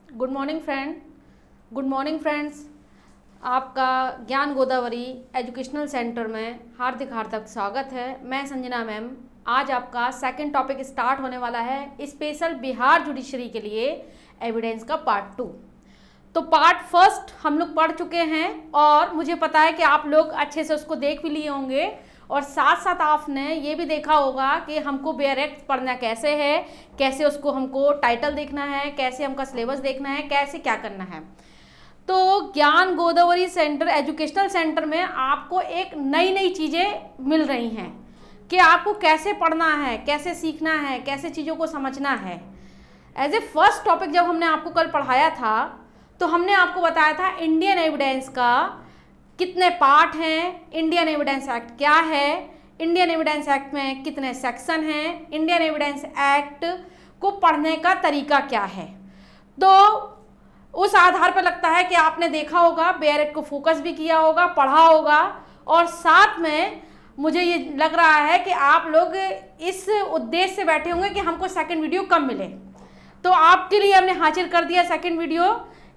Good morning friends. आपका ज्ञान Godavari educational centre में हार्दिक स्वागत है। मैं संजना मैम। आज आपका सेकंड टॉपिक स्टार्ट होने वाला है स्पेशल बिहार जुडिशरी के लिए एविडेंस का पार्ट 2। तो पार्ट फर्स्ट हम लोग पढ़ चुके हैं और मुझे पता है कि आप लोग अच्छे से उसको देख भी लिए होंगे और साथ साथ आपने ये भी देखा होगा कि हमको बेयर एक्ट पढ़ना कैसे है, कैसे उसको हमको टाइटल देखना है, कैसे हमका सिलेबस देखना है, कैसे क्या करना है। तो ज्ञान गोदावरी सेंटर एजुकेशनल सेंटर में आपको एक नई चीज़ें मिल रही हैं कि आपको कैसे पढ़ना है, कैसे सीखना है, कैसे चीज़ों को समझना है। एज ए फर्स्ट टॉपिक जब हमने आपको कल पढ़ाया था तो हमने आपको बताया था इंडियन एविडेंस का कितने पार्ट हैं, इंडियन एविडेंस एक्ट क्या है, इंडियन एविडेंस एक्ट में कितने सेक्शन हैं, इंडियन एविडेंस एक्ट को पढ़ने का तरीका क्या है। तो उस आधार पर लगता है कि आपने देखा होगा, बेयर एक्ट को फोकस भी किया होगा, पढ़ा होगा और साथ में मुझे ये लग रहा है कि आप लोग इस उद्देश्य से बैठे होंगे कि हमको सेकंड वीडियो कब मिले। तो आपके लिए हमने हाजिर कर दिया सेकंड वीडियो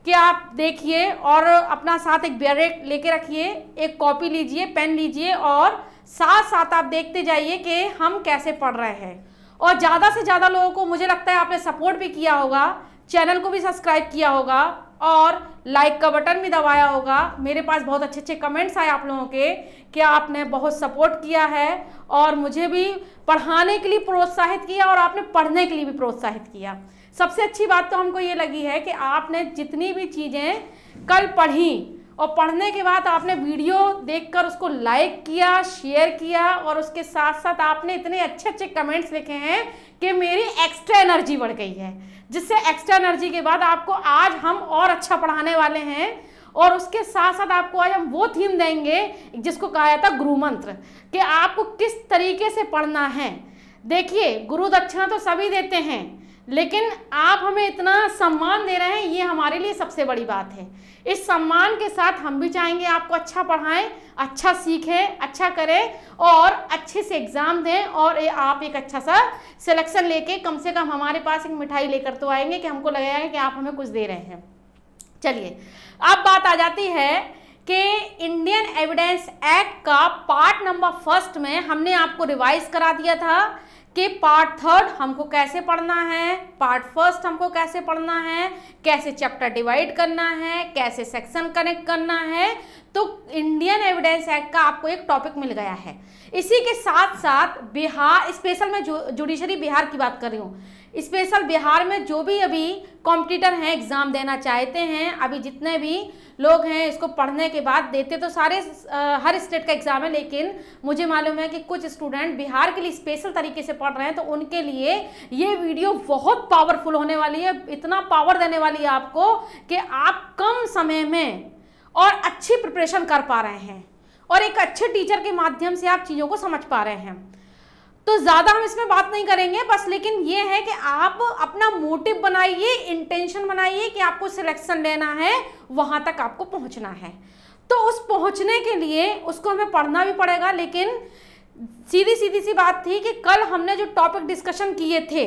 कि आप देखिए और अपना साथ एक बेयर एक्ट लेके रखिए, एक कॉपी लीजिए, पेन लीजिए और साथ साथ आप देखते जाइए कि हम कैसे पढ़ रहे हैं। और ज़्यादा से ज़्यादा लोगों को मुझे लगता है आपने सपोर्ट भी किया होगा, चैनल को भी सब्सक्राइब किया होगा और लाइक का बटन भी दबाया होगा। मेरे पास बहुत अच्छे कमेंट्स आए आप लोगों के कि आपने बहुत सपोर्ट किया है और मुझे भी पढ़ाने के लिए प्रोत्साहित किया और आपने पढ़ने के लिए भी प्रोत्साहित किया। सबसे अच्छी बात तो हमको ये लगी है कि आपने जितनी भी चीज़ें कल पढ़ी और पढ़ने के बाद आपने वीडियो देखकर उसको लाइक किया, शेयर किया और उसके साथ साथ आपने इतने अच्छे कमेंट्स लिखे हैं कि मेरी एक्स्ट्रा एनर्जी बढ़ गई है, जिससे एक्स्ट्रा एनर्जी के बाद आपको आज हम और अच्छा पढ़ाने वाले हैं। और उसके साथ साथ आपको आज हम वो थीम देंगे जिसको कहा जाता है गुरु मंत्र, कि आपको किस तरीके से पढ़ना है। देखिए, गुरु दक्षिणा तो सभी देते हैं, लेकिन आप हमें इतना सम्मान दे रहे हैं, ये हमारे लिए सबसे बड़ी बात है। इस सम्मान के साथ हम भी चाहेंगे आपको अच्छा पढ़ाएं, अच्छा सीखें, अच्छा करें और अच्छे से एग्ज़ाम दें और आप एक अच्छा सा सिलेक्शन लेके कम से कम हमारे पास एक मिठाई लेकर तो आएंगे कि हमको लगेगा कि आप हमें कुछ दे रहे हैं। चलिए, अब बात आ जाती है कि इंडियन एविडेंस एक्ट का पार्ट नंबर फर्स्ट में हमने आपको रिवाइज करा दिया था कि पार्ट थर्ड हमको कैसे पढ़ना है, पार्ट फर्स्ट हमको कैसे पढ़ना है, कैसे चैप्टर डिवाइड करना है, कैसे सेक्शन कनेक्ट करना है। तो इंडियन एविडेंस एक्ट का आपको एक टॉपिक मिल गया है। इसी के साथ साथ बिहार स्पेशल में जुडिशरी बिहार की बात कर रही हूँ। स्पेशल बिहार में जो भी अभी कॉम्पिटिटर हैं, एग्ज़ाम देना चाहते हैं, अभी जितने भी लोग हैं इसको पढ़ने के बाद देते तो सारे हर स्टेट का एग्ज़ाम है, लेकिन मुझे मालूम है कि कुछ स्टूडेंट बिहार के लिए स्पेशल तरीके से पढ़ रहे हैं। तो उनके लिए ये वीडियो बहुत पावरफुल होने वाली है, इतना पावर देने वाली है आपको कि आप कम समय में और अच्छी प्रिपरेशन कर पा रहे हैं और एक अच्छे टीचर के माध्यम से आप चीज़ों को समझ पा रहे हैं। तो ज़्यादा हम इसमें बात नहीं करेंगे, बस लेकिन ये है कि आप अपना मोटिव बनाइए, इंटेंशन बनाइए कि आपको सिलेक्शन लेना है, वहाँ तक आपको पहुँचना है। तो उस पहुँचने के लिए उसको हमें पढ़ना भी पड़ेगा। लेकिन सीधी सी बात थी कि कल हमने जो टॉपिक डिस्कशन किए थे,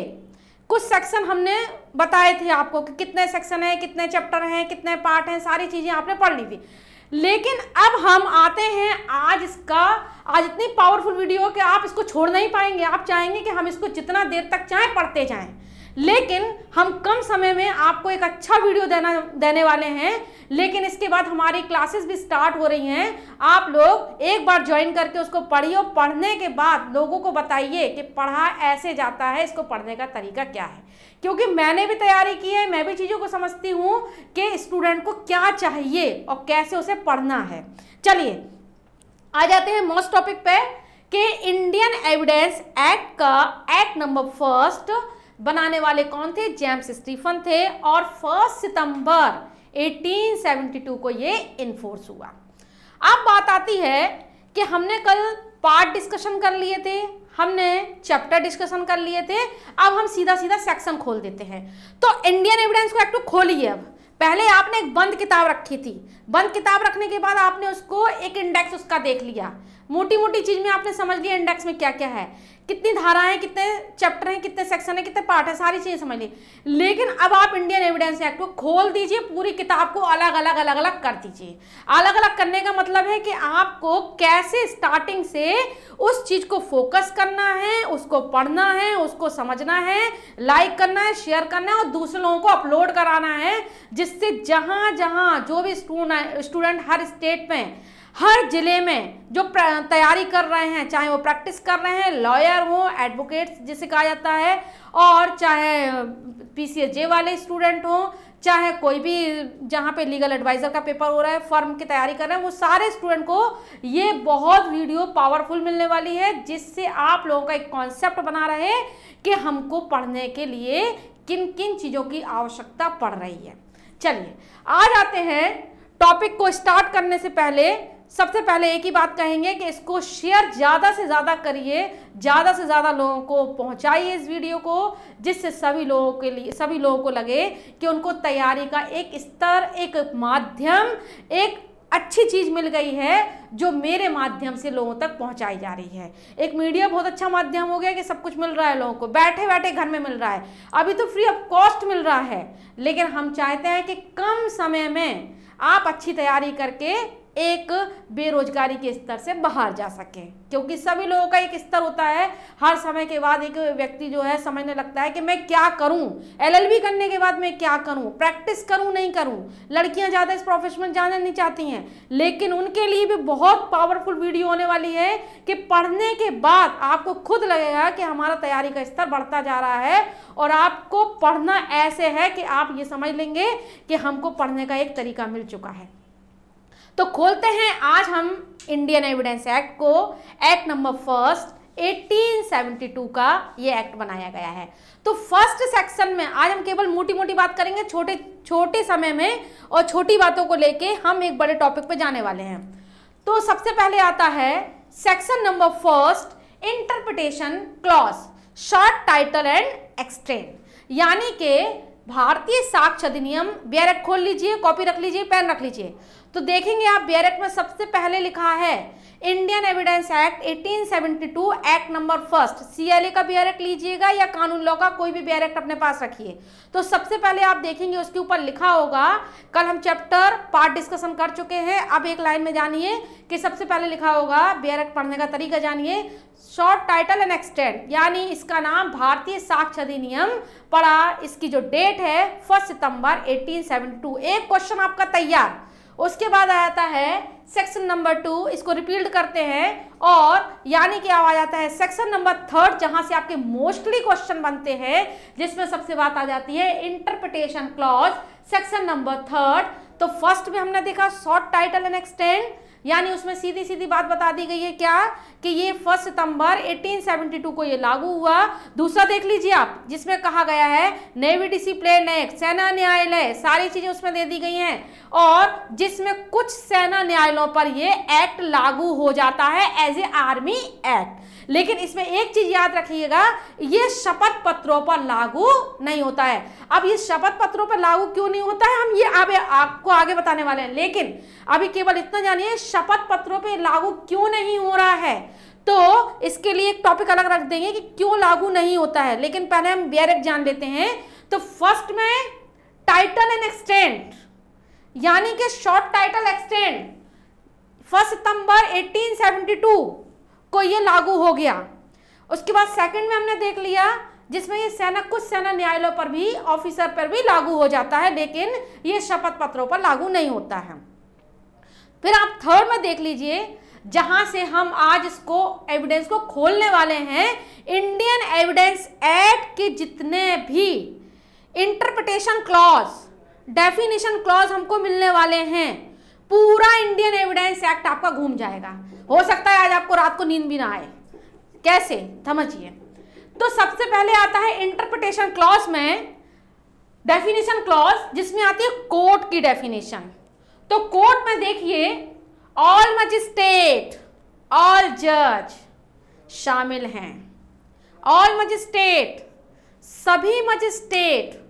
कुछ सेक्शन हमने बताए थे आपको कि कितने सेक्शन हैं, कितने चैप्टर हैं, कितने पार्ट हैं, सारी चीज़ें आपने पढ़ ली थी। लेकिन अब हम आते हैं आज इतनी पावरफुल वीडियो कि आप इसको छोड़ नहीं पाएंगे। आप चाहेंगे कि हम इसको जितना देर तक चाहें पढ़ते जाएं, लेकिन हम कम समय में आपको एक अच्छा वीडियो देने वाले हैं। लेकिन इसके बाद हमारी क्लासेस भी स्टार्ट हो रही हैं। आप लोग एक बार ज्वाइन करके उसको पढ़िए और पढ़ने के बाद लोगों को बताइए कि पढ़ा ऐसे जाता है, इसको पढ़ने का तरीका क्या है। क्योंकि मैंने भी तैयारी की है, मैं भी चीज़ों को समझती हूँ कि स्टूडेंट को क्या चाहिए और कैसे उसे पढ़ना है। चलिए, आ जाते हैं मोस्ट टॉपिक पे कि इंडियन एविडेंस एक्ट का एक्ट नंबर फर्स्ट बनाने वाले कौन थे? जेम्स स्टीफन थे और 1 सितंबर 1872 को ये इन्फोर्स हुआ। अब बात आती है कि हमने कल पार्ट डिस्कशन कर लिए थे, हमने चैप्टर डिस्कशन कर लिए थे, अब हम सीधा सेक्शन खोल देते हैं। तो इंडियन एविडेंस को एक्ट खोलिए। अब पहले आपने एक बंद किताब रखी थी, बंद किताब रखने के बाद आपने उसको एक इंडेक्स उसका देख लिया। मोटी मोटी चीज में आपने समझ लिया इंडेक्स में क्या क्या है, कितनी धाराएं हैं, कितने चैप्टर हैं, कितने सेक्शन है, कितने पार्ट है, सारी चीजें समझ ली। लेकिन अब आप इंडियन एविडेंस एक्ट को खोल दीजिए, पूरी किताब को अलग अलग अलग अलग कर दीजिए। अलग अलग करने का मतलब है कि आपको कैसे स्टार्टिंग से उस चीज को फोकस करना है, उसको पढ़ना है, उसको समझना है, लाइक करना है, शेयर करना है और दूसरे लोगों को अपलोड कराना है, जिससे जहां जहां जो भी स्टूडेंट हर स्टेट में, हर जिले में जो तैयारी कर रहे हैं, चाहे वो प्रैक्टिस कर रहे हैं, लॉयर हो, एडवोकेट जिसे कहा जाता है, और चाहे PCSJ वाले स्टूडेंट हो, चाहे कोई भी जहाँ पे लीगल एडवाइजर का पेपर हो रहा है, फर्म की तैयारी कर रहे हैं, वो सारे स्टूडेंट को ये बहुत वीडियो पावरफुल मिलने वाली है, जिससे आप लोगों का एक कॉन्सेप्ट बना रहे कि हमको पढ़ने के लिए किन किन चीज़ों की आवश्यकता पड़ रही है। चलिए आ जाते हैं टॉपिक को स्टार्ट करने से पहले सबसे पहले एक ही बात कहेंगे कि इसको शेयर ज़्यादा से ज़्यादा करिए, ज़्यादा से ज़्यादा लोगों को पहुंचाइए इस वीडियो को, जिससे सभी लोगों को लगे कि उनको तैयारी का एक स्तर, एक माध्यम, एक अच्छी चीज़ मिल गई है जो मेरे माध्यम से लोगों तक पहुंचाई जा रही है। एक मीडिया बहुत अच्छा माध्यम हो गया कि सब कुछ मिल रहा है लोगों को, बैठे बैठे घर में मिल रहा है, अभी तो फ्री ऑफ कॉस्ट मिल रहा है, लेकिन हम चाहते हैं कि कम समय में आप अच्छी तैयारी करके एक बेरोजगारी के स्तर से बाहर जा सके, क्योंकि सभी लोगों का एक स्तर होता है। हर समय के बाद एक व्यक्ति जो है समझने लगता है कि मैं क्या करूं, LLB करने के बाद मैं क्या करूं, प्रैक्टिस करूं नहीं करूं। लड़कियां ज़्यादा इस प्रोफेशन में जाना नहीं चाहती हैं, लेकिन उनके लिए भी बहुत पावरफुल वीडियो होने वाली है कि पढ़ने के बाद आपको खुद लगेगा कि हमारा तैयारी का स्तर बढ़ता जा रहा है, और आपको पढ़ना ऐसे है कि आप ये समझ लेंगे कि हमको पढ़ने का एक तरीका मिल चुका है। तो खोलते हैं आज हम इंडियन एविडेंस एक्ट को। एक्ट नंबर 1 1872 का ये एक्ट बनाया गया है। तो फर्स्ट सेक्शन में आज हम केवल मोटी मोटी बात करेंगे, छोटे समय में, और छोटी बातों को लेके हम एक बड़े टॉपिक पे जाने वाले हैं। तो सबसे पहले आता है section number 1 interpretation clause, short title and extend, यानी कि भारतीय साक्ष्य अधिनियम। BR एक्ट खोल लीजिए, कॉपी रख लीजिए, पेन रख लीजिए। तो देखेंगे आप BR एक्ट में सबसे पहले लिखा है Indian evidence act 1872 act number 1। CLA का BR एक्ट लीजिएगा या कानून लॉ का कोई भी BR एक्ट अपने पास रखिए। तो सबसे पहले आप देखेंगे उसके ऊपर लिखा होगा, कल हम चैप्टर पार्ट डिस्कशन कर चुके हैं, अब एक लाइन में जानिए कि सबसे पहले लिखा होगा, BR एक्ट पढ़ने का तरीका जानिए, शॉर्ट टाइटल एंड एक्सटेंड, यानी इसका नाम भारतीय साक्ष्य अधिनियम पड़ा। इसकी जो डेट है 1 सितंबर 1872। एक क्वेश्चन आपका तैयार। उसके बाद आ जाता है सेक्शन नंबर 2, इसको रिपीट करते हैं, और यानी कि आ जाता है सेक्शन नंबर 3, जहां से आपके मोस्टली क्वेश्चन बनते हैं, जिसमें सबसे बात आ जाती है इंटरप्रिटेशन क्लॉज, सेक्शन नंबर 3। तो फर्स्ट में हमने देखा शॉर्ट टाइटल एंड एक्सटेंड, यानी उसमें सीधी सीधी बात बता दी गई है क्या, कि ये 1 सितंबर 1872 को ये लागू हुआ। दूसरा देख लीजिए आप, जिसमें कहा गया है नेवी डिसिप्लिन एक्ट, सेना न्यायालय, सारी चीजें उसमें दे दी गई हैं, और जिसमें कुछ सेना न्यायालयों पर ये एक्ट लागू हो जाता है एज ए आर्मी एक्ट। लेकिन इसमें एक चीज याद रखिएगा, ये शपथ पत्रों पर लागू नहीं होता है। अब ये शपथ पत्रों पर लागू क्यों नहीं होता है, हम ये आपको आगे बताने वाले हैं, लेकिन अभी केवल इतना जानिए शपथ पत्रों पर लागू क्यों नहीं हो रहा है। तो इसके लिए एक टॉपिक अलग रख देंगे कि क्यों लागू नहीं होता है, लेकिन पहले हम BR एक्ट जान लेते हैं। तो फर्स्ट में टाइटल एंड एक्सटेंड, यानी कि शॉर्ट टाइटल एक्सटेंड 1 सितंबर 1872 को ये लागू हो गया। उसके बाद सेकंड में हमने देख लिया, जिसमें ये कुछ सेना न्यायालयों पर भी, ऑफिसर पर भी लागू हो जाता है, लेकिन ये शपथ पत्रों पर लागू नहीं होता है। फिर आप थर्ड में देख लीजिए, जहां से हम आज इसको एविडेंस को खोलने वाले हैं, इंडियन एविडेंस एक्ट के जितने भी इंटरप्रिटेशन क्लॉज, डेफिनेशन क्लॉज हमको मिलने वाले हैं, पूरा इंडियन एविडेंस एक्ट आपका घूम जाएगा। हो सकता है आज आपको रात को नींद भी ना आए। कैसे, समझिए। तो सबसे पहले आता है इंटरप्रिटेशन क्लॉज में डेफिनेशन क्लॉज, जिसमें आती है कोर्ट की डेफिनेशन। तो कोर्ट में देखिए, ऑल मजिस्ट्रेट, ऑल जज शामिल हैं। ऑल मजिस्ट्रेट, सभी मजिस्ट्रेट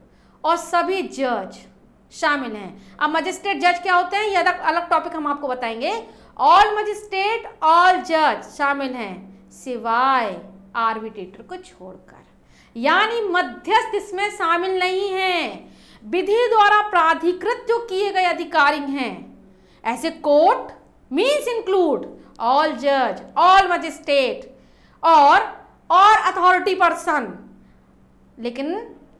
और सभी जज शामिल हैं। अब मजिस्ट्रेट जज क्या होते हैं, ये अलग अलग टॉपिक हम आपको बताएंगे। ऑल मजिस्ट्रेट, ऑल जज शामिल हैं सिवाय आर्बिट्रेटर को छोड़कर, यानी मध्यस्थ इसमें शामिल नहीं हैं। विधि द्वारा प्राधिकृत जो किए गए अधिकारी हैं, ऐसे कोर्ट मीन्स इंक्लूड ऑल जज, ऑल मजिस्ट्रेट और अथॉरिटी पर्सन, लेकिन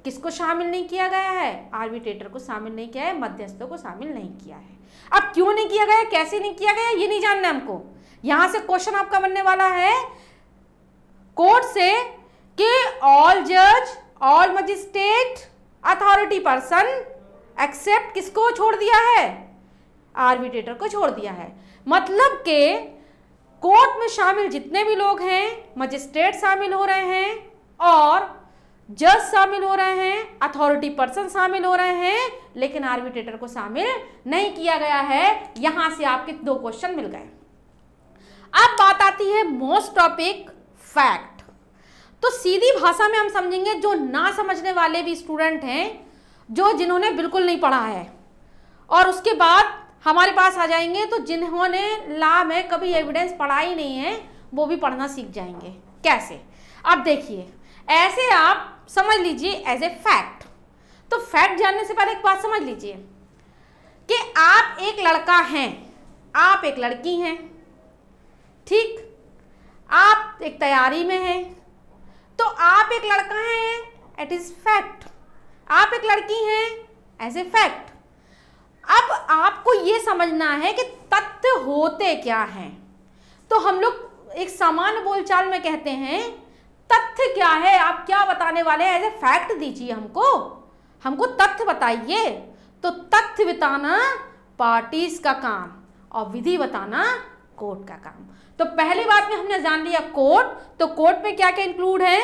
किसको शामिल नहीं किया गया है? आर्बिट्रेटर को शामिल नहीं किया है, मध्यस्थों को शामिल नहीं किया है। अब क्यों नहीं किया गया, कैसे नहीं किया गया, ये नहीं जानना हमको। यहां से क्वेश्चन आपका बनने वाला है कोर्ट से कि ऑल जज, all magistrate, authority person except किसको छोड़ दिया है? आर्बिट्रेटर को छोड़ दिया है। मतलब कि कोर्ट में शामिल जितने भी लोग हैं, मजिस्ट्रेट शामिल हो रहे हैं और जज शामिल हो रहे हैं, अथॉरिटी पर्सन शामिल हो रहे हैं, लेकिन आर्बिट्रेटर को शामिल नहीं किया गया है। यहां से आपके 2 क्वेश्चन मिल गए। अब बात आती है मोस्ट टॉपिक फैक्ट। तो सीधी भाषा में हम समझेंगे, जो ना समझने वाले भी स्टूडेंट हैं, जिन्होंने बिल्कुल नहीं पढ़ा है, और उसके बाद हमारे पास आ जाएंगे, तो जिन्होंने लॉ में कभी एविडेंस पढ़ा ही नहीं है वो भी पढ़ना सीख जाएंगे। कैसे? अब देखिए, ऐसे आप समझ लीजिए एज ए फैक्ट। तो फैक्ट जानने से पहले एक बात समझ लीजिए कि आप एक लड़का हैं, आप एक लड़की हैं, ठीक, आप एक तैयारी में हैं, तो आप एक लड़का हैं, इट इज फैक्ट। आप एक लड़की हैं, एज ए फैक्ट। अब आपको ये समझना है कि तथ्य होते क्या हैं। तो हम लोग एक सामान्य बोलचाल में कहते हैं तथ्य क्या है, आप क्या बताने वाले हैं, एज ए फैक्ट दीजिए हमको तथ्य बताइए। तो तथ्य बताना पार्टीज का काम और विधि बताना कोर्ट का काम। तो पहली बात में हमने जान लिया कोर्ट। तो कोर्ट में क्या क्या इंक्लूड है?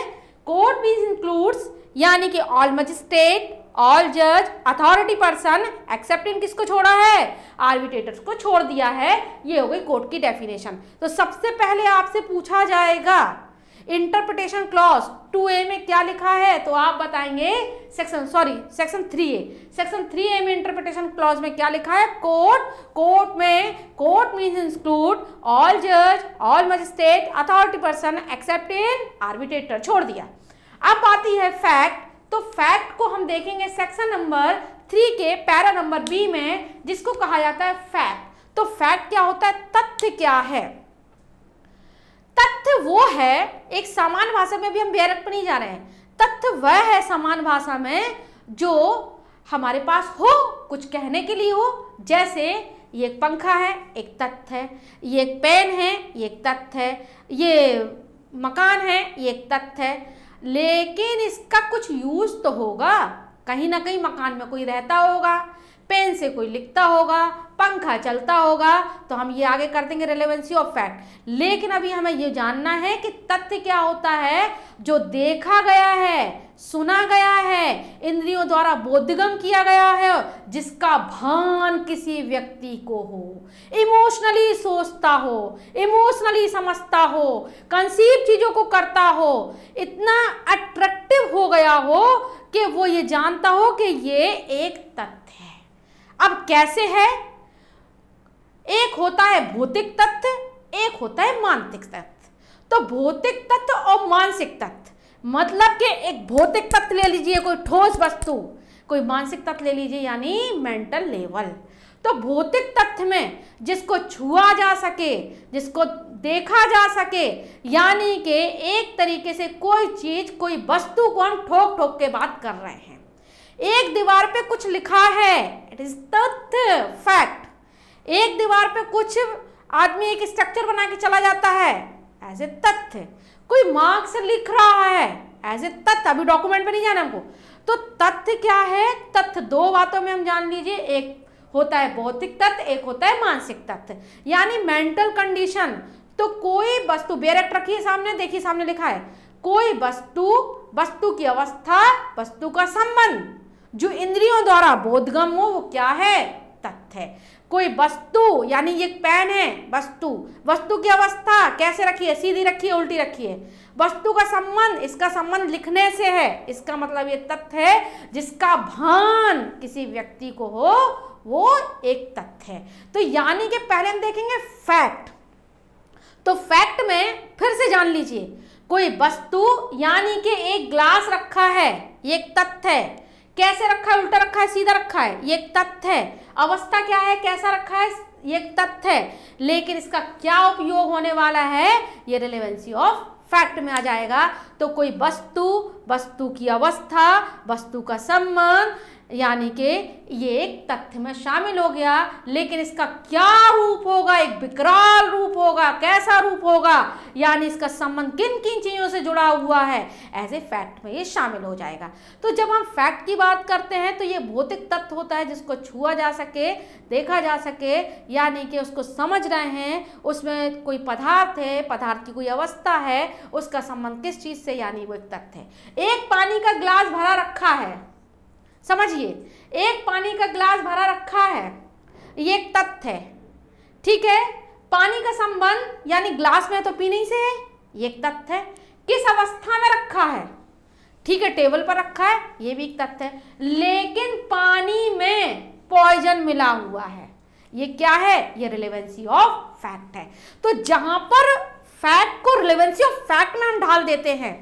कोर्ट भी इंक्लूड्स, यानी कि ऑल मजिस्ट्रेट, ऑल जज, अथॉरिटी पर्सन एक्सेप्टिंग किसको छोड़ा है? आर्बिट्रेटर्स को छोड़ दिया है। ये हो गई कोर्ट की डेफिनेशन। तो सबसे पहले आपसे पूछा जाएगा इंटरप्रिटेशन क्लॉज 2A में क्या लिखा है, तो आप बताएंगे सेक्शन 3A। सेक्शन 3A में इंटरप्रिटेशन क्लॉज में क्या लिखा है? कोर्ट में कोर्ट मींस इंक्लूड ऑल जज, all magistrate, authority person accept इन आर्बिट्रेटर, छोड़ दिया। अब आती है फैक्ट। तो फैक्ट को हम देखेंगे सेक्शन नंबर 3 के पैरा नंबर B में, जिसको कहा जाता है फैक्ट। तो फैक्ट क्या होता है? तथ्य क्या है? तथ्य वो है, एक सामान्य भाषा में भी हम बेरक पर नहीं जा रहे हैं, तथ्य वह है सामान्य भाषा में जो हमारे पास हो, कुछ कहने के लिए हो। जैसे ये एक पंखा है, एक तथ्य है, ये एक पेन है, ये एक तथ्य है, ये मकान है, ये एक तथ्य है, लेकिन इसका कुछ यूज तो होगा, कहीं ना कहीं मकान में कोई रहता होगा, पेन से कोई लिखता होगा, पंखा चलता होगा, तो हम ये आगे कर देंगे रेलेवेंसी ऑफ फैक्ट। लेकिन अभी हमें ये जानना है कि तथ्य क्या होता है? जो देखा गया है, सुना गया है, इंद्रियों द्वारा बोधगम किया गया है, जिसका भान किसी व्यक्ति को हो, इमोशनली सोचता हो, इमोशनली समझता हो, कंसीव चीजों को करता हो, इतना अट्रैक्टिव हो गया हो कि वो ये जानता हो कि ये एक तथ्य है। अब कैसे है? एक होता है भौतिक तथ्य, एक होता है मानसिक तथ्य। तो भौतिक तथ्य और मानसिक तथ्य, मतलब कि एक भौतिक तथ्य ले लीजिए कोई ठोस वस्तु, कोई मानसिक तथ्य ले लीजिए यानी मेंटल लेवल। तो भौतिक तथ्य में जिसको छुआ जा सके, जिसको देखा जा सके, यानी कि एक तरीके से कोई चीज, कोई वस्तु को हम ठोक ठोक के बात कर रहे हैं। एक दीवार पे कुछ लिखा है, इट इज तथ्य, फैक्ट। एक दीवार पे कुछ आदमी एक स्ट्रक्चर बना के चला जाता है, एज ए तथ्य। कोई मार्क्स लिख रहा है, एज ए तथ्य। अभी डॉक्यूमेंट पे नहीं जाना हमको। तो तथ्य क्या है? तथ्य 2 बातों में हम जान लीजिए, एक होता है भौतिक तथ्य, एक होता है मानसिक तथ्य, यानी मेंटल कंडीशन। तो कोई वस्तु, बेरट रखिए सामने, देखिए सामने लिखा है, कोई वस्तु, वस्तु की अवस्था, वस्तु का संबंध जो इंद्रियों द्वारा बोधगम हो, वो क्या है? तथ्य है। कोई वस्तु, यानी ये पेन है, वस्तु की अवस्था कैसे रखी है, सीधी रखी है, उल्टी रखी है। वस्तु का संबंध, इसका संबंध लिखने से है, इसका मतलब ये तथ्य है जिसका भान किसी व्यक्ति को हो, वो एक तथ्य है। तो यानी कि पहले हम देखेंगे फैक्ट। तो फैक्ट में फिर से जान लीजिए, कोई वस्तु यानी कि एक ग्लास रखा है, ये एक तथ्य है। कैसे रखा है, उल्टा रखा है, सीधा रखा है, ये एक तथ्य है। अवस्था क्या है, कैसा रखा है, ये एक तथ्य है। लेकिन इसका क्या उपयोग होने वाला है, ये रिलेवेंसी ऑफ फैक्ट में आ जाएगा। तो कोई वस्तु की अवस्था, वस्तु का संबंध, यानी कि ये एक तथ्य में शामिल हो गया। लेकिन इसका क्या रूप होगा, एक विकराल रूप होगा। कैसा रूप होगा, यानी इसका संबंध किन किन चीज़ों से जुड़ा हुआ है, एज ए फैक्ट में ये शामिल हो जाएगा। तो जब हम फैक्ट की बात करते हैं तो ये भौतिक तथ्य होता है जिसको छुआ जा सके, देखा जा सके, यानी कि उसको समझ रहे हैं, उसमें कोई पदार्थ है, पदार्थ की कोई अवस्था है, उसका संबंध किस चीज़ से, यानी वो एक तथ्य है। एक पानी का ग्लास भरा रखा है, समझिए, एक पानी का ग्लास भरा रखा है, ये एक तथ्य है, ठीक है। पानी का संबंध यानी ग्लास में तो पीने से है, ये एक तथ्य है। किस अवस्था में रखा है, ठीक है, टेबल पर रखा है, ये भी एक तथ्य है। लेकिन पानी में पॉइजन मिला हुआ है, ये क्या है, ये रिलेवेंसी ऑफ फैक्ट है। तो जहां पर फैक्ट को रिलेवेंसी ऑफ फैक्ट में हम ढाल देते हैं,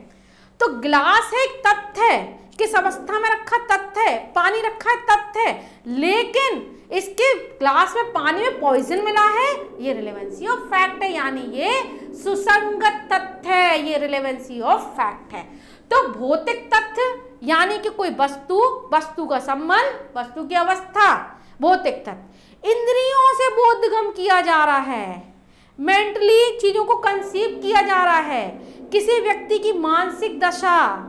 तो ग्लास है एक तथ्य है, किस अवस्था में रखा, तथ्य है, पानी रखा है, तथ्य है, लेकिन इसके ग्लास में पानी में पॉइजन मिला है, ये रिलेवेंसी ऑफ फैक्ट है, यानी ये सुसंगत तथ्य है, ये रिलेवेंसी ऑफ फैक्ट है। तो भौतिक तथ्य यानी कि कोई वस्तु का संबंध, वस्तु की अवस्था, भौतिक तथ्य। इंद्रियों से बोधगम किया जा रहा है, मेंटली चीजों को कंसीव किया जा रहा है, किसी व्यक्ति की मानसिक दशा,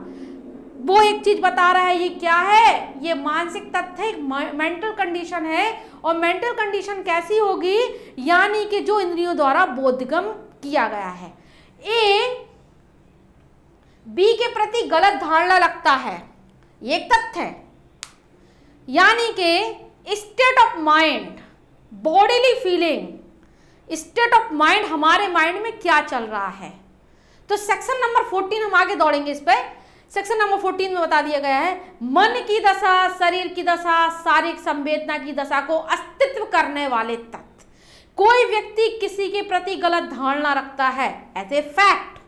वो एक चीज बता रहा है, ये क्या है, ये मानसिक तथ्य है, मेंटल कंडीशन है। और मेंटल कंडीशन कैसी होगी, यानी कि जो इंद्रियों द्वारा बोधगम किया गया है। ए बी के प्रति गलत धारणा लगता है, ये एक तथ्य है, यानी कि state of mind, bodily feeling, state of mind, हमारे माइंड में क्या चल रहा है। तो सेक्शन नंबर 14 हम आगे दौड़ेंगे इस पर। सेक्शन नंबर 14 में बता दिया गया है, मन की दशा, शरीर की दशा, शारीरिक संवेदना की दशा को अस्तित्व करने वाले तथ्य। कोई व्यक्ति किसी के प्रति गलत धारणा रखता है, एज ए फैक्ट।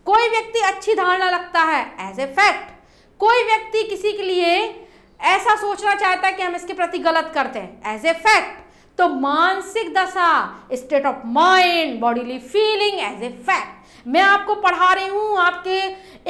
कोई व्यक्ति अच्छी धारणा रखता है, एज ए फैक्ट। कोई व्यक्ति किसी के लिए ऐसा सोचना चाहता है कि हम इसके प्रति गलत करते हैं, एज ए फैक्ट। तो मानसिक दशा, state of mind, bodily feeling, as a fact. मैं आपको पढ़ा रही हूँ, आपके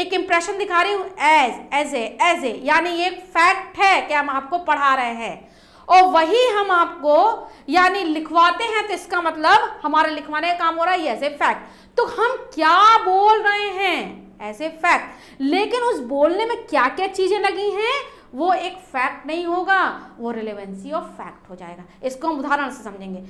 एक इंप्रेशन दिखा रही हूँ, एज ए, यानी एक फैक्ट है कि हम आपको पढ़ा रहे हैं, और वही हम आपको यानी लिखवाते हैं, तो इसका मतलब हमारे लिखवाने का काम हो रहा है, एज ए फैक्ट। तो हम क्या बोल रहे हैं, एज ए फैक्ट, लेकिन उस बोलने में क्या क्या चीजें लगी हैं, वो एक फैक्ट नहीं होगा, वो रिलेवेंसी ऑफ फैक्ट हो जाएगा। इसको हम उदाहरण से समझेंगे।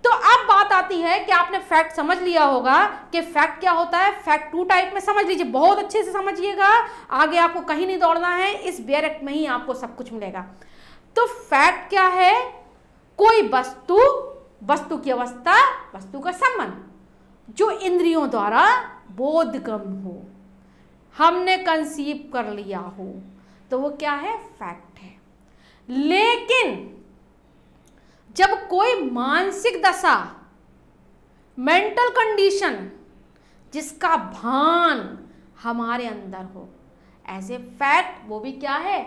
तो अब बात आती है कि आपने फैक्ट समझ लिया होगा कि फैक्ट क्या होता है। फैक्ट 2 टाइप में समझ लीजिए, बहुत अच्छे से समझिएगा, आगे आपको कहीं नहीं दौड़ना है, इस बैरेक्ट में ही आपको सब कुछ मिलेगा। तो फैक्ट क्या है, कोई वस्तु की अवस्था, वस्तु का संबंध जो इंद्रियों द्वारा बोधगम हो, हमने कंसीव कर लिया हो, तो वो क्या है, फैक्ट है। लेकिन जब कोई मानसिक दशा, मेंटल कंडीशन, जिसका भान हमारे अंदर हो, एज ए फैक्ट, वो भी क्या है,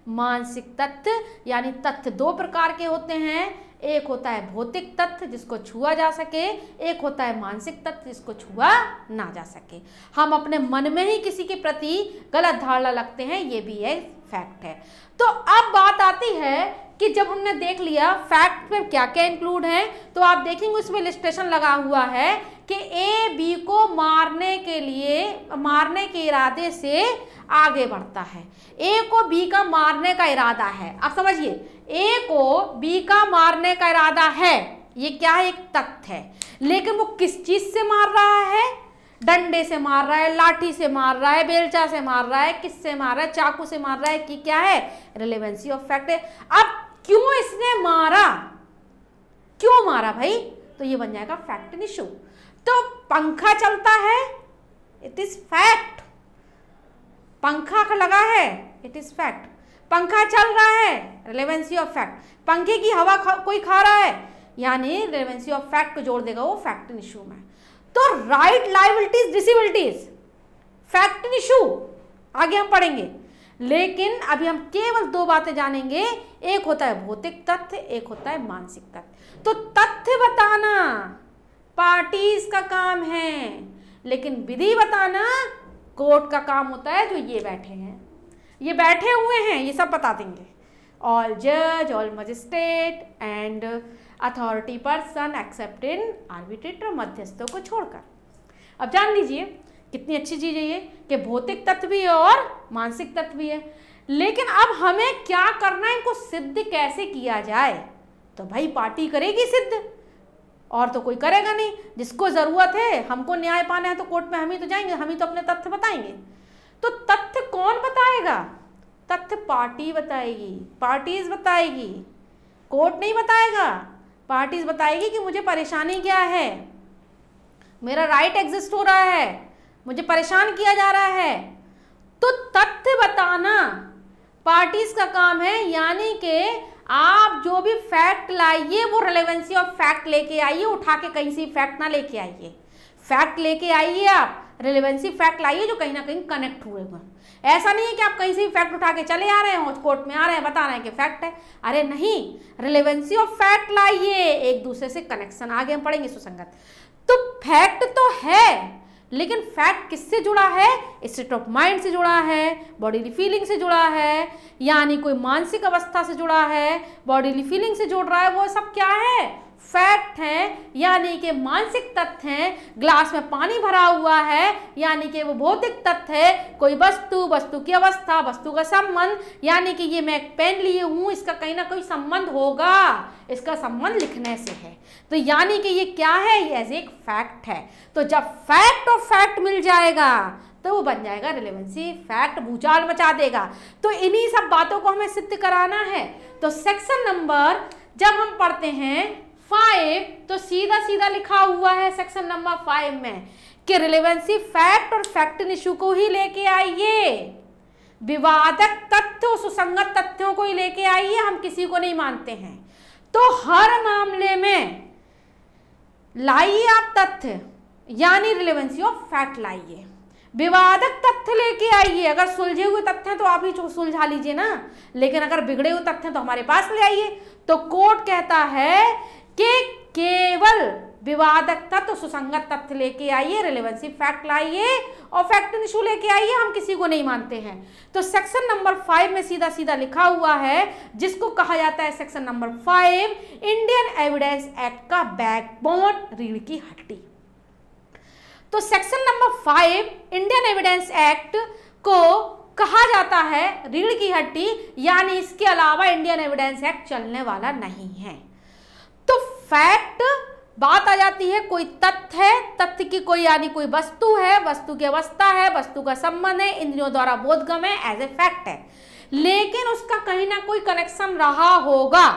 मानसिक तथ्य। यानी तथ्य 2 प्रकार के होते हैं, एक होता है भौतिक तथ्य जिसको छुआ जा सके, एक होता है मानसिक तथ्य जिसको छुआ ना जा सके। हम अपने मन में ही किसी के प्रति गलत धारणा लगते हैं, ये भी एक फैक्ट है। तो अब बात आती है कि जब हमने देख लिया फैक्ट में क्या क्या इंक्लूड है, तो आप देखेंगे उसमें इलस्ट्रेशन लगा हुआ है कि ए बी को मारने के इरादे से आगे बढ़ता है। ए को बी का मारने का इरादा है। अब समझिए, ए को बी का मारने का इरादा है, ये क्या है, एक तथ्य है। लेकिन वो किस चीज से मार रहा है, डंडे से मार रहा है, लाठी से मार रहा है, बेलचा से मार रहा है, किससे मार रहा है, चाकू से मार रहा है, कि क्या है, रिलेवेंसी ऑफ फैक्ट है। अब क्यों इसने मारा, क्यों मारा भाई, तो ये बन जाएगा फैक्ट एंड इशू। तो पंखा चलता है, इट इज फैक्ट। पंखा लगा है, इट इज फैक्ट। पंखा चल रहा है, रिलेवेंसी ऑफ फैक्ट। पंखे की हवा कोई खा रहा है, यानी रिलेवेंसी ऑफ फैक्ट को जोड़ देगा वो फैक्ट एंड इशू में। तो right, liabilities, disabilities, fact and issue आगे हम पढ़ेंगे, लेकिन अभी हम केवल दो बातें जानेंगे। एक होता है भौतिक तथ्य, एक होता है मानसिक तथ्य। तो तथ्य बताना पार्टीज का काम है, लेकिन विधि बताना कोर्ट का काम होता है। जो ये बैठे हैं, ये बैठे हुए हैं, ये सब बता देंगे। ऑल जज, all magistrate and authority person accept in arbitrator, मध्यस्थों को छोड़कर। अब जान लीजिए कितनी अच्छी चीज है ये कि भौतिक तत्व भी है और मानसिक तत्व भी है। लेकिन अब हमें क्या करना है, इनको सिद्ध कैसे किया जाए? तो भाई पार्टी करेगी सिद्ध, और तो कोई करेगा नहीं। जिसको जरूरत है, हमको न्याय पाना है तो कोर्ट में हम ही तो जाएंगे, हम ही तो अपने तथ्य बताएंगे। तो तथ्य कौन बताएगा? तथ्य पार्टी बताएगी, पार्टीज बताएगी, कोर्ट नहीं बताएगा। पार्टीज बताएगी कि मुझे परेशानी क्या है, मेरा राइट एग्जिस्ट हो रहा है, मुझे परेशान किया जा रहा है। तो तथ्य बताना पार्टीज का काम है, यानी कि आप जो भी फैक्ट लाइए वो रिलेवेंसी ऑफ फैक्ट लेके आइए, उठा के कहीं से फैक्ट ना लेके आइए। फैक्ट लेके आइए, आप रिलेवेंसी फैक्ट लाइए जो कहीं ना कहीं कनेक्ट हुए हुए। ऐसा नहीं है कि आप कहीं से भी फैक्ट उठा के चले आ रहे हैं, कोर्ट में आ रहे हैं, बता रहे हैं कि फैक्ट है। अरे नहीं, रिलेवेंसी ऑफ फैक्ट लाइए, एक दूसरे से कनेक्शन। आगे हम पढ़ेंगे सुसंगत। तो फैक्ट तो है, लेकिन फैक्ट किससे जुड़ा है? स्टेट ऑफ माइंड से जुड़ा है, बॉडीली फीलिंग से जुड़ा है, यानी कोई मानसिक अवस्था से जुड़ा है, बॉडीली फीलिंग से जुड़ रहा है। वो सब क्या है? फैक्ट हैं, यानी कि मानसिक तथ्य हैं। ग्लास में पानी भरा हुआ है, यानी कि वो भौतिक तथ्य है। कोई वस्तु, वस्तु की अवस्था, वस्तु का संबंध, यानी कि ये मैं एक पेन लिए हूं, इसका कहीं ना कोई संबंध होगा, इसका संबंध लिखने से है। तो यानी कि ये क्या है? ये एज एक फैक्ट है। तो जब फैक्ट और फैक्ट मिल जाएगा तो वो बन जाएगा रिलेवेंसी फैक्ट, भूचाल मचा देगा। तो इन्हीं सब बातों को हमें सिद्ध कराना है। तो सेक्शन नंबर जब हम पढ़ते हैं 5, तो सीधा सीधा लिखा हुआ है सेक्शन नंबर 5 में कि रिलेवेंसी फैक्ट और फैक्ट इशू को ही लेके आइए, विवादक तथ्यों, सुसंगत तथ्यों को ही लेके आइए, हम किसी को नहीं मानते हैं। तो हर मामले में लाइए आप तथ्य, यानी रिलेवेंसी ऑफ फैक्ट लाइए। विवादक तथ्य लेके आइए, अगर सुलझे हुए तथ्य हैं तो आप ही सुलझा लीजिए ना, लेकिन अगर बिगड़े हुए तथ्य हैं तो हमारे पास ले आइए। तो कोर्ट कहता है कि केवल विवादक तथ्य, सुसंगत तथ्य लेके आइए, रिलेवेंसी फैक्ट लाइए और फैक्ट इशू लेके आइए, हम किसी को नहीं मानते हैं। तो सेक्शन नंबर 5 में सीधा सीधा लिखा हुआ है, जिसको कहा जाता है section number 5 Indian evidence act का बैकबोन, रीढ़ की हड्डी। तो section number 5 Indian evidence act को कहा जाता है रीढ़ की हड्डी, यानी इसके अलावा इंडियन एविडेंस एक्ट चलने वाला नहीं है। तो फैक्ट बात आ जाती है, कोई तथ्य है, तथ्य की कोई यानी कोई वस्तु है, वस्तु की अवस्था है, वस्तु का संबंध है, इंद्रियों द्वारा बोधगम्य है, एज ए फैक्ट है, लेकिन उसका कहीं ना कोई कनेक्शन रहा होगा,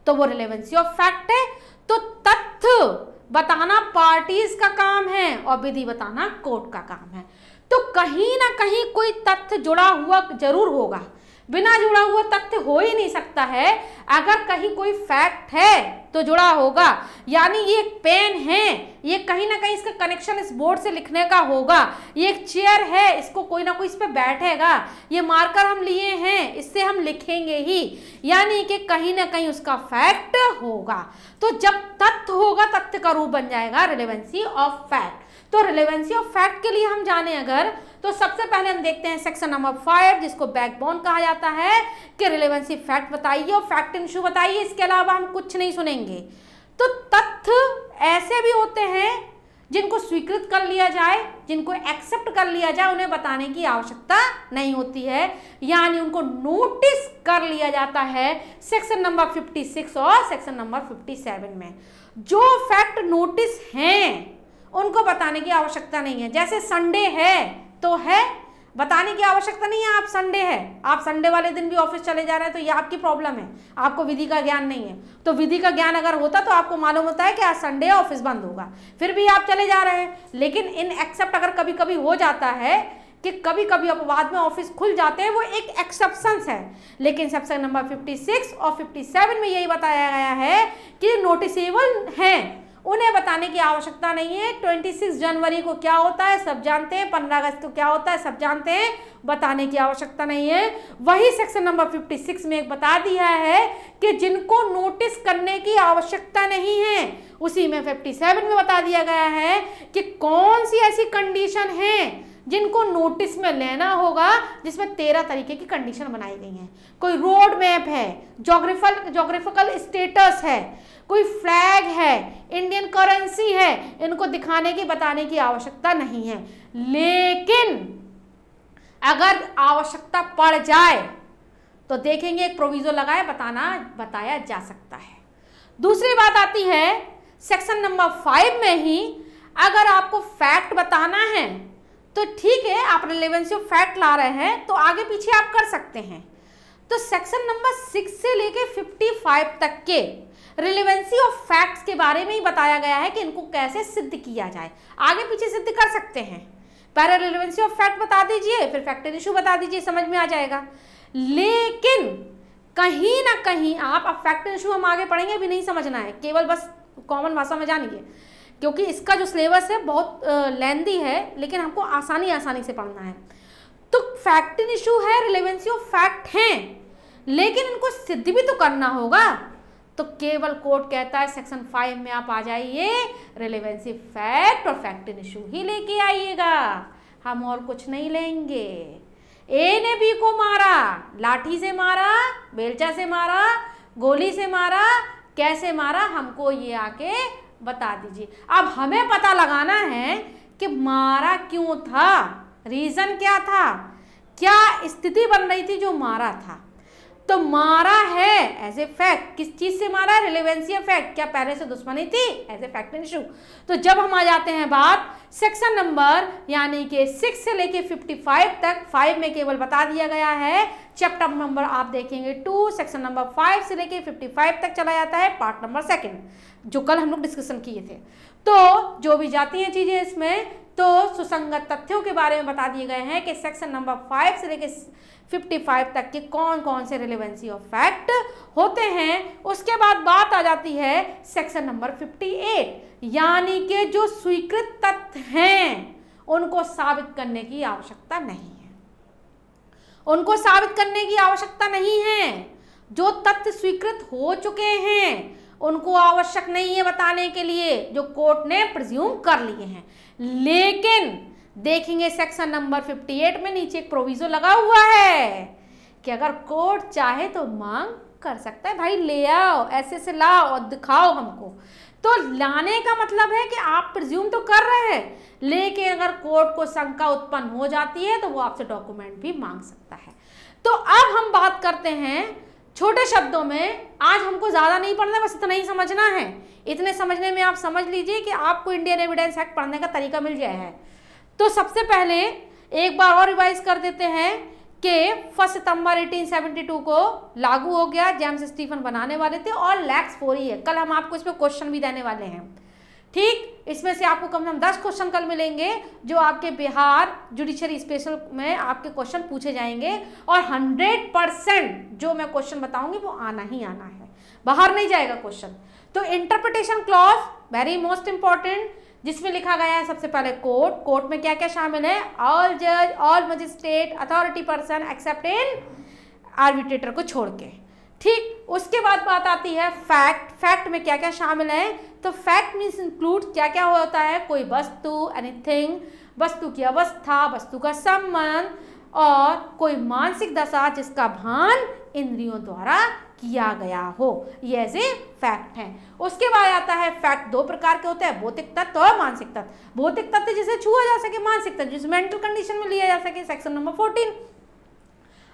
तो वो रिलेवेंसी ऑफ फैक्ट है। तो तथ्य बताना पार्टीज का काम है और विधि बताना कोर्ट का काम है। तो कहीं ना कहीं कोई तथ्य जुड़ा हुआ जरूर होगा, बिना जुड़ा हुआ तथ्य हो ही नहीं सकता है। अगर कहीं कोई फैक्ट है तो जुड़ा होगा, यानी ये एक पेन है, ये कहीं ना कहीं इसका कनेक्शन इस बोर्ड से लिखने का होगा। ये एक चेयर है, इसको कोई ना कोई इस पे बैठेगा, ये मार्कर हम लिए हैं, इससे हम लिखेंगे ही, यानी कि कहीं ना कहीं उसका फैक्ट होगा। तो जब तथ्य होगा, तथ्य का रूप बन जाएगा रिलेवेंसी ऑफ फैक्ट। तो रिलेवेंसी ऑफ फैक्ट के लिए हम जाने अगर, तो सबसे पहले हम देखते हैं सेक्शन नंबर 5, जिसको बैकबोन कहा जाता है, कि रिलेवेंसी फैक्ट बताइए और फैक्ट इशू बताइए, इसके अलावा हम कुछ नहीं सुनेंगे। तो तथ्य ऐसे भी होते हैं जिनको स्वीकृत कर लिया जाए, जिनको एक्सेप्ट कर लिया जाए, उन्हें बताने की आवश्यकता नहीं होती है, यानी उनको नोटिस कर लिया जाता है सेक्शन नंबर 56 और सेक्शन नंबर 57 में। जो फैक्ट नोटिस हैं उनको बताने की आवश्यकता नहीं है। जैसे संडे है तो है, बताने की आवश्यकता नहीं है। आप संडे है, आप संडे वाले दिन भी ऑफिस चले जा रहे हैं तो ये आपकी प्रॉब्लम है, आपको विधि का ज्ञान नहीं है। तो विधि का ज्ञान अगर होता तो आपको मालूम होता है कि आज संडे है, ऑफिस बंद होगा, फिर भी आप चले जा रहे हैं। लेकिन इन एक्सेप्ट अगर कभी कभी हो जाता है कि कभी कभी अपवाद में ऑफिस खुल जाते हैं, वो एक एक्सेप्शंस है। लेकिन सेक्शन नंबर 56 और 57 में यही बताया गया है कि नोटिसेबल हैं, उन्हें बताने की आवश्यकता नहीं है। 26 जनवरी को क्या होता है सब जानते हैं, 15 अगस्त को क्या होता है सब जानते हैं, बताने की आवश्यकता नहीं है। वही सेक्शन नंबर 56 में एक बता दिया है कि जिनको नोटिस करने की आवश्यकता नहीं है, उसी में 57 में बता दिया गया है कि कौन सी ऐसी कंडीशन है जिनको नोटिस में लेना होगा, जिसमें 13 तरीके की कंडीशन बनाई गई हैं। कोई रोड मैप है, जोग्राफिकल स्टेटस है, कोई फ्लैग है, इंडियन करेंसी है, इनको दिखाने की बताने की आवश्यकता नहीं है। लेकिन अगर आवश्यकता पड़ जाए तो देखेंगे एक प्रोविजो लगाए बताया जा सकता है। दूसरी बात आती है सेक्शन नंबर 5 में ही, अगर आपको फैक्ट बताना है तो ठीक है, आप रिलेवेंसी ऑफ फैक्ट ला रहे हैं तो आगे पीछे आप कर सकते हैं। तो सेक्शन नंबर 6 से लेके 55 तक के रिलेवेंसी ऑफ फैक्ट्स के बारे में ही बताया गया है कि इनको कैसे सिद्ध किया जाए। आगे पीछे सिद्ध कर सकते हैं, पहले रिलेवेंसी ऑफ फैक्ट बता दीजिए, फिर फैक्ट एंड इशू बता दीजिए, समझ में आ जाएगा। लेकिन कहीं ना कहीं आप, अब फैक्ट एंड इशू हम आगे पढ़ेंगे, भी नहीं समझना है, केवल बस कॉमन भाषा में जानिए, क्योंकि इसका जो सिलेबस है बहुत लेंदी है, लेकिन हमको आसानी से पढ़ना है। तो फैक्ट एंड इशू है, रिलेवेंसी ऑफ फैक्ट हैं, लेकिन इनको सिद्ध भी तो करना होगा। तो केवल कोर्ट कहता है सेक्शन 5 में आप आ जाइए, रिलेवेंसी फैक्ट और फैक्ट एंड इशू ही लेके आइएगा, हम और कुछ नहीं लेंगे। ए ने बी को मारा, लाठी से मारा, बेलचा से मारा, गोली से मारा, कैसे मारा, हमको ये आके बता दीजिए। अब हमें पता लगाना है कि मारा क्यों था, रीजन क्या था, क्या स्थिति बन रही थी जो मारा था। तो मारा है एज ए फैक्ट, किस चीज से मारा है, रिलेवेंसी ऑफ फैक्ट, क्या पहले से दुश्मनी थी, as a fact and issue. तो जब हम आ जाते हैं बात सेक्शन नंबर यानी कि 6 से लेके 55 तक, 5 में केवल बता दिया गया है, चैप्टर नंबर आप देखेंगे 2, सेक्शन नंबर 5 से लेके 55 तक चला जाता है, पार्ट नंबर 2 जो कल हम लोग डिस्कशन किए थे। तो जो भी जाती हैं चीजें इसमें, तो सुसंगत तथ्यों के बारे में बता दिए गए हैं कि सेक्शन नंबर 5 से लेके 55 तक के कौन कौन से रिलेवेंसी ऑफ फैक्ट होते हैं। उसके बाद बात आ जाती है सेक्शन नंबर 58, यानी कि जो स्वीकृत तथ्य हैं उनको साबित करने की आवश्यकता नहीं है, उनको साबित करने की आवश्यकता नहीं है। जो तथ्य स्वीकृत हो चुके हैं उनको आवश्यक नहीं है बताने के लिए, जो कोर्ट ने प्रिज्यूम कर लिए हैं। लेकिन देखेंगे सेक्शन नंबर 58 में नीचे एक प्रोविजो लगा हुआ है कि अगर कोर्ट चाहे तो मांग कर सकता है, भाई ले आओ, ऐसे से लाओ और दिखाओ हमको। तो लाने का मतलब है कि आप प्रिज्यूम तो कर रहे हैं, लेकिन अगर कोर्ट को शंका उत्पन्न हो जाती है तो वो आपसे डॉक्यूमेंट भी मांग सकता है। तो अब हम बात करते हैं छोटे शब्दों में, आज हमको ज़्यादा नहीं पढ़ना, बस इतना ही समझना है। इतने समझने में आप समझ लीजिए कि आपको इंडियन एविडेंस एक्ट पढ़ने का तरीका मिल गया है। तो सबसे पहले एक बार और रिवाइज कर देते हैं कि 1 सितंबर 1872 को लागू हो गया, जेम्स स्टीफन बनाने वाले थे और लैक्स 4 ही है। कल हम आपको इसमें क्वेश्चन भी देने वाले हैं, ठीक। इसमें से आपको कम से कम 10 क्वेश्चन कल मिलेंगे जो आपके बिहार जुडिशरी स्पेशल में आपके क्वेश्चन पूछे जाएंगे, और 100% जो मैं क्वेश्चन बताऊंगी वो आना ही आना है, बाहर नहीं जाएगा क्वेश्चन। तो interpretation clause very most important, जिसमें लिखा गया है सबसे पहले कोर्ट, कोर्ट में क्या क्या शामिल है, ऑल जज, all magistrate, authority person accept इन आर्बिट्रेटर को छोड़ के, ठीक। उसके बाद बात आती है फैक्ट, फैक्ट में क्या क्या शामिल है। तो फैक्ट मीन्स इंक्लूड क्या क्या होता है, कोई वस्तु, एनीथिंग, वस्तु की अवस्था, वस्तु का संबंध, और कोई मानसिक दशा जिसका भान इंद्रियों द्वारा किया गया हो, ये ऐसे फैक्ट हैं। उसके बाद आता है फैक्ट 2 प्रकार के होते हैं, भौतिक तत्व और मानसिक तत्व। भौतिक तत्व जिसे छुआ जा सके, मानसिक तत्व जिसे मेंटल कंडीशन में लिया जा सके, सेक्शन नंबर 14।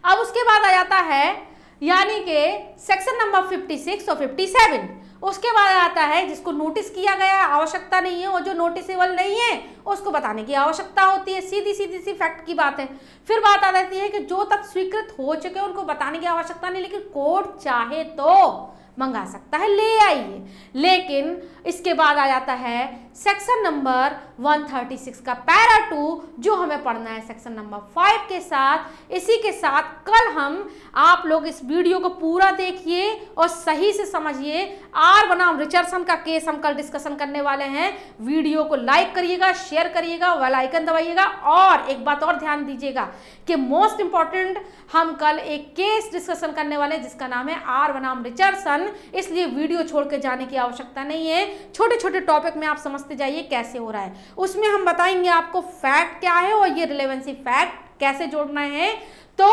अब उसके बाद आ जाता है यानी कि सेक्शन नंबर 56 और 57, उसके बाद आता है जिसको नोटिस किया गया है, आवश्यकता नहीं है, और जो नोटिसेबल नहीं है उसको बताने की आवश्यकता होती है। सीधी सीधी सी फैक्ट की बात है। फिर बात आ जाती है कि जो तथ्य स्वीकृत हो चुके उनको बताने की आवश्यकता नहीं, लेकिन कोर्ट चाहे तो मंगा सकता है, ले आइए। लेकिन इसके बाद आ जाता है सेक्शन नंबर 136 का पैरा 2, जो हमें पढ़ना है सेक्शन नंबर 5 के साथ। इसी के साथ कल हम आप लोग इस वीडियो को पूरा देखिए और सही से समझिए। आर बनाम रिचर्डसन का केस हम कल डिस्कशन करने वाले हैं। वीडियो को लाइक करिएगा, शेयर करिएगा, बेल आइकन दबाइएगा, और एक बात और ध्यान दीजिएगा कि मोस्ट इंपॉर्टेंट हम कल एक केस डिस्कशन करने वाले हैं जिसका नाम है आर बनाम रिचर्डसन, इसलिए वीडियो छोड़ के जाने की आवश्यकता नहीं है। छोटे छोटे टॉपिक में आप समझते जाइए कैसे हो रहा है। उसमें हम बताएंगे आपको फैक्ट क्या है और ये रिलेवेंसी फैक्ट कैसे जोड़ना है। तो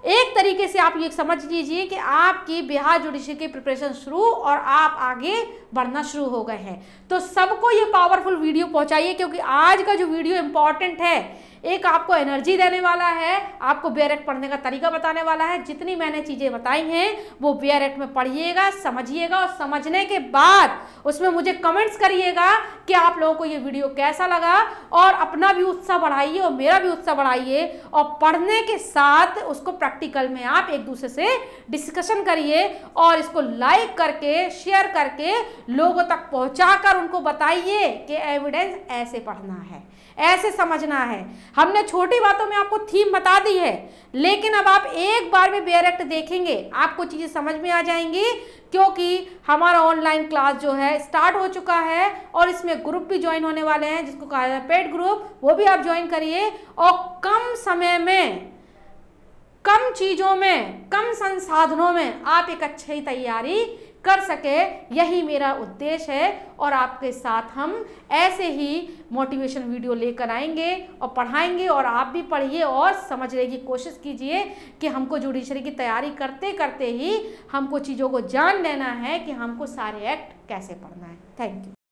एक तरीके से आप ये समझ लीजिए कि आपकी बिहार जुडिशरी की प्रिपरेशन शुरू और आप आगे बढ़ना शुरू हो गए हैं। तो सबको ये पावरफुल वीडियो पहुंचाइए, क्योंकि आज का जो वीडियो इंपॉर्टेंट है, एक आपको एनर्जी देने वाला है, आपको बी आर एक्ट पढ़ने का तरीका बताने वाला है। जितनी मैंने चीज़ें बताई हैं वो बी आर एक्ट में पढ़िएगा, समझिएगा, और समझने के बाद उसमें मुझे कमेंट्स करिएगा कि आप लोगों को ये वीडियो कैसा लगा, और अपना भी उत्साह बढ़ाइए और मेरा भी उत्साह बढ़ाइए, और पढ़ने के साथ उसको प्रैक्टिकल में आप एक दूसरे से डिस्कशन करिए, और इसको लाइक करके शेयर करके लोगों तक पहुंचाकर उनको बताइए कि एविडेंस ऐसे पढ़ना है, ऐसे समझना है। हमने छोटी बातों में आपको थीम बता दी है, लेकिन अब आप एक बार में बी आर एक्ट देखेंगे आपको चीज़ें समझ में आ जाएंगी, क्योंकि हमारा ऑनलाइन क्लास जो है स्टार्ट हो चुका है, और इसमें ग्रुप भी ज्वाइन होने वाले हैं जिसको कहा जाता है पेड ग्रुप, वो भी आप ज्वाइन करिए, और कम समय में, कम चीज़ों में, कम संसाधनों में आप एक अच्छी तैयारी कर सके, यही मेरा उद्देश्य है। और आपके साथ हम ऐसे ही मोटिवेशन वीडियो लेकर आएंगे और पढ़ाएंगे, और आप भी पढ़िए और समझने की कोशिश कीजिए कि हमको जुडिशरी की तैयारी करते करते ही हमको चीज़ों को जान लेना है कि हमको सारे एक्ट कैसे पढ़ना है। Thank you.